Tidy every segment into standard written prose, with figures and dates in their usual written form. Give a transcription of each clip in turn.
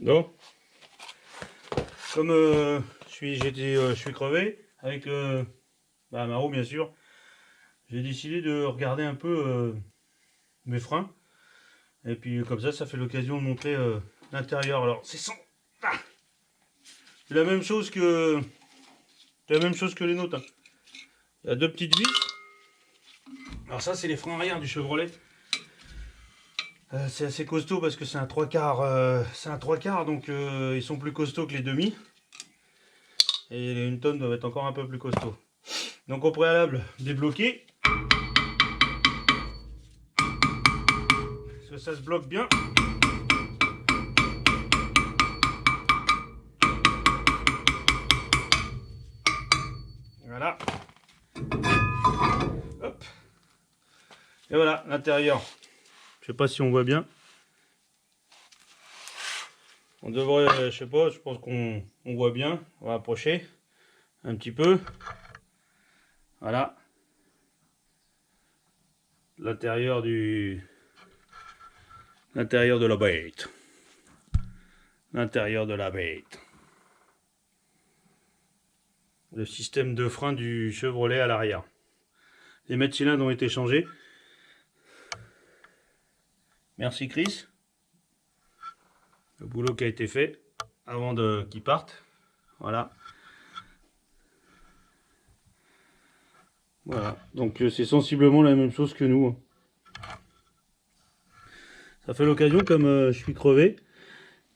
Non. Comme je suis crevé avec ma roue bien sûr, j'ai décidé de regarder un peu mes freins. Et puis comme ça fait l'occasion de montrer l'intérieur. Alors c'est la même chose que les nôtres. Hein. Il y a deux petites vis. Alors ça c'est les freins arrière du Chevrolet. C'est assez costaud parce que c'est un 3/4, donc ils sont plus costauds que les demi. Et les 1 tonne doivent être encore un peu plus costauds. Donc au préalable, débloquer. Parce que ça se bloque bien. Voilà. Hop. Et voilà l'intérieur. Je sais pas si on voit bien. On devrait, je sais pas, je pense qu'on voit bien. On va approcher un petit peu. Voilà. L'intérieur de la bête. L'intérieur de la bête. Le système de frein du Chevrolet à l'arrière. Les mètres cylindres ont été changés. Merci Chris. Le boulot qui a été fait avant qu'ils partent. Voilà. Voilà. Donc c'est sensiblement la même chose que nous. Ça fait l'occasion, comme je suis crevé.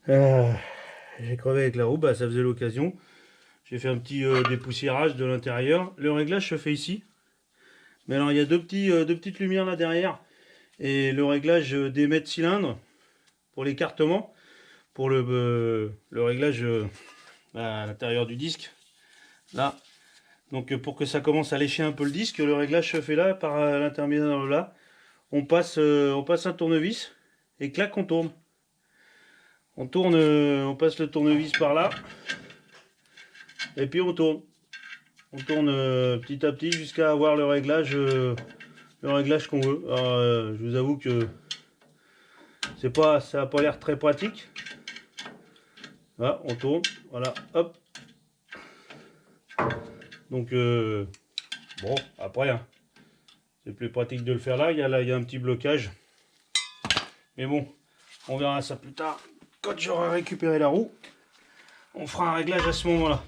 J'ai crevé avec la roue, bah, ça faisait l'occasion. J'ai fait un petit dépoussiérage de l'intérieur. Le réglage se fait ici. Mais alors il y a deux petites lumières là derrière. Et le réglage des mètres cylindres pour l'écartement. Pour le réglage à l'intérieur du disque. Là. Donc pour que ça commence à lécher un peu le disque, le réglage se fait là par l'intermédiaire de là. On passe un tournevis et clac, on tourne. On tourne, on passe le tournevis par là. Et puis on tourne. On tourne petit à petit jusqu'à avoir le réglage qu'on veut. Alors, je vous avoue que ça n'a pas l'air très pratique. Voilà, on tourne. Voilà, hop. Donc bon, après, hein, c'est plus pratique de le faire là. Il y a un petit blocage. Mais bon, on verra ça plus tard. Quand j'aurai récupéré la roue, on fera un réglage à ce moment-là.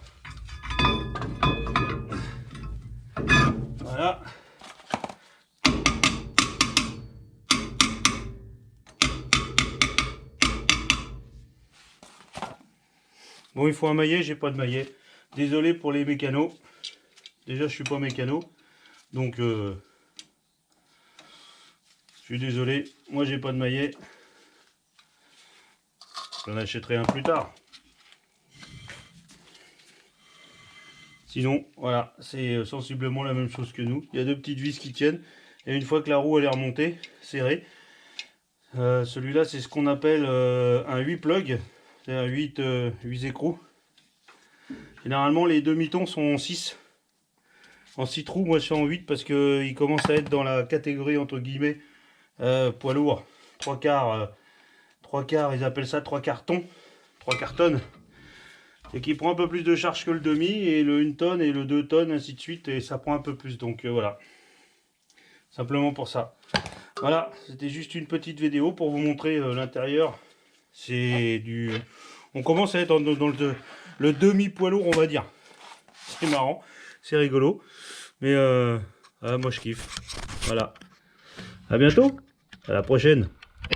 Voilà. Bon, il faut un maillet, j'ai pas de maillet. Désolé pour les mécanos. Déjà, je suis pas mécano. Donc, je suis désolé. Moi, j'ai pas de maillet. J'en achèterai un plus tard. Sinon, voilà, c'est sensiblement la même chose que nous. Il y a deux petites vis qui tiennent. Et une fois que la roue elle est remontée, serrée, celui-là, c'est ce qu'on appelle un 8 plug. C'est un 8 écrous. Généralement, les demi-tons sont en 6. En 6 trous, moi je suis en 8 parce qu'il commence à être dans la catégorie entre guillemets poids lourd. 3/4, ils appellent ça 3/4 tonnes. 3/4 tonnes. Et qui prend un peu plus de charge que le demi, et le 1 tonne et le 2 tonnes, ainsi de suite, et ça prend un peu plus. Donc voilà. Simplement pour ça. Voilà, c'était juste une petite vidéo pour vous montrer l'intérieur. C'est du... On commence à être dans le demi-poids lourd, on va dire. C'est marrant, c'est rigolo. Mais moi je kiffe. Voilà. À bientôt. À la prochaine.